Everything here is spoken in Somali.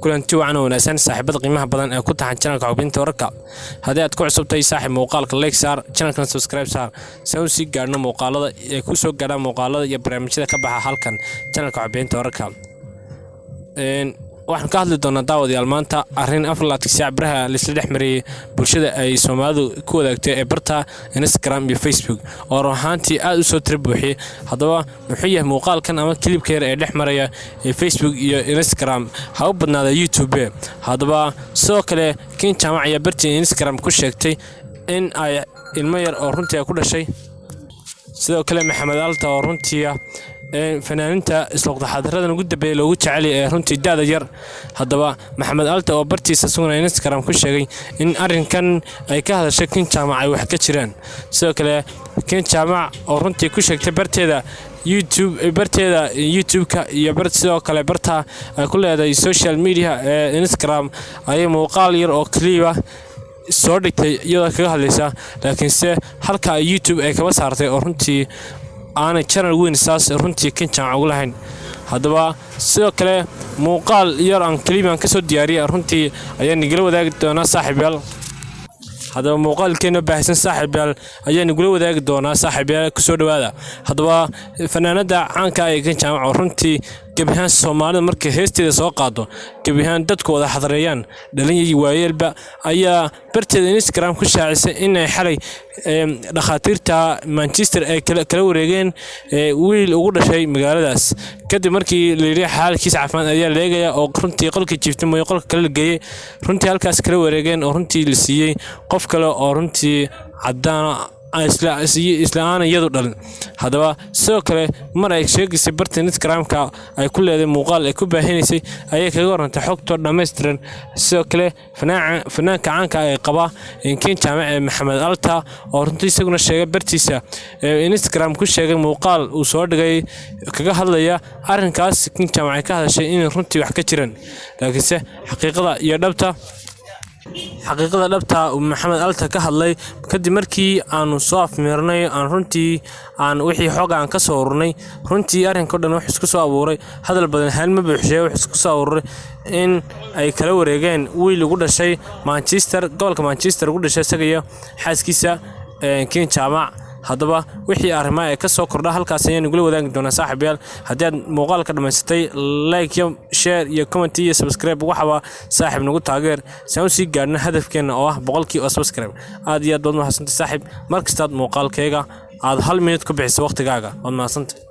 kulanti wacan wanaagsan saaxiibada qiimaha badan ee ku taxan channelka xubinta wararka hadii aad ku cusubtay saaxiib muuqaalka like saar channelka subscribe saar si si gaarno muuqaalada ee ku soo gaadha muuqaalada iyo barnaamijyada ka baxa halkan channelka xubinta wararka waxaan ka hadli doonaa daawadayaal maanta arrin aflaadka saabraha la isla dhexmariyay bulshada ay Soomaalidu ku wadaagtay ee barta Instagram iyo Facebook oo ruuxaantii aad u soo tirbuuxay hadaba muxuu yahay muuqaalkan ama clipkeer ee dhexmaraya ee Facebook iyo Instagram ha u badnaada YouTube hadaba soo kale Kiin Jama ayaa barta Instagram ku sheegtay in ay ilmo yar oo runtii ku dhashay sidoo kale Maxamed Alta oo runtii fanaaniinta isla xadaradan ugu dambeeyay loogu jecel yahay runtii daada yar hadaba Maxamed Alta oo bartiisa sugnaa Instagram ku sheegay in arrinkan ay ka hadashay Kiin Jama ay wax ka jiraan sidoo kale Kiin Jama oo runtii ku sheegtay barteeda YouTube-ka iyo sidoo kale barta ay ku leedahay social media ee Instagram ay muuqaal yar oo kliiba soo dhigtay iyadoo kaga hadlaysa laakiin se halka YouTube ay kaba saartay oo runtii aan channel weyn saas runtii Kiin Jama ugu lahayn hadaba sidoo kale muuqaal yar aan kliiban ka soo diyaariyay runtii ayaan nigala wadaagi doonaa saaxiibayaal hadaba muuqaalkeena baahsan saaxiibayaal ayaan nigula wadaagi doonaa saaxiibayaal ku soo dhawaada hadaba fanaanada caanka ah ee Kiin Jama runtii gabihaan Soomaalida markay heesteeda soo qaado gabihaan dadku wada xadreeyaan dhalinyarada waayeelba ayaa barteeda Instagram ku shaacisay in ay xalay dhakhaatiirta Manchester ay kala wareegeen wiil ugu dhashay magaaladaas kadib markii la yiri xaalkiisa caafimaad ayaa leegaya oo runtii qolka jiiftay mooy qolka kala geeyay runtii halkaas kala wareegeen oo runtii la siiyay qof kale oo runtii cadaan islaan iyadu dhalin hadaba sidoo kale mar ay sheegisay barta Instagram-ka ay ku leedahay muuqaal ay ku baahinaysay ayay kaga warantay xogto dhameystiran sidoo kale fanaanka caanka ay qaba Kiin Jama ee Maxamed Alta oo runtii isaguna sheegay bartiisa Instagram ku sheegay muuqaal uu soo dhigay kaga hadlaya arrinkaas Kiin Jama ay ka hadashay in runtii wax ka jiraan laakiinse xaqiiqada dhabta Maxamed Alta ka hadlay kadib markii aanu soo afmeernay aan runtii aan wixii xog aan ka soo ururnay runtii arrinka dhan wax isku soo abuuray hadal badan hal ma buuxshay wax isku soo abuuray in ay kala wareegeen wiil ugu dhashay gobolka Manchester ugu dhashay isaga xaaskiisa Kiin Jama hadaba wixii arrimaha ay ka soo kordha halkaas ayaan nigula wadaagi doonaa saaxiibayaal haddii aad muuqaalka dhameystay like iyo share iyo comment iyo subscribe waxaba saaxiib nagu taageer si aan sii gaarno hadafkeena oo ah 100 subscribe aad iyo aad baad mahadsantahay saaxiib markastaad muuqaalkayga aad 1 minute ku bixiso waqtigaaga waad mahadsantahay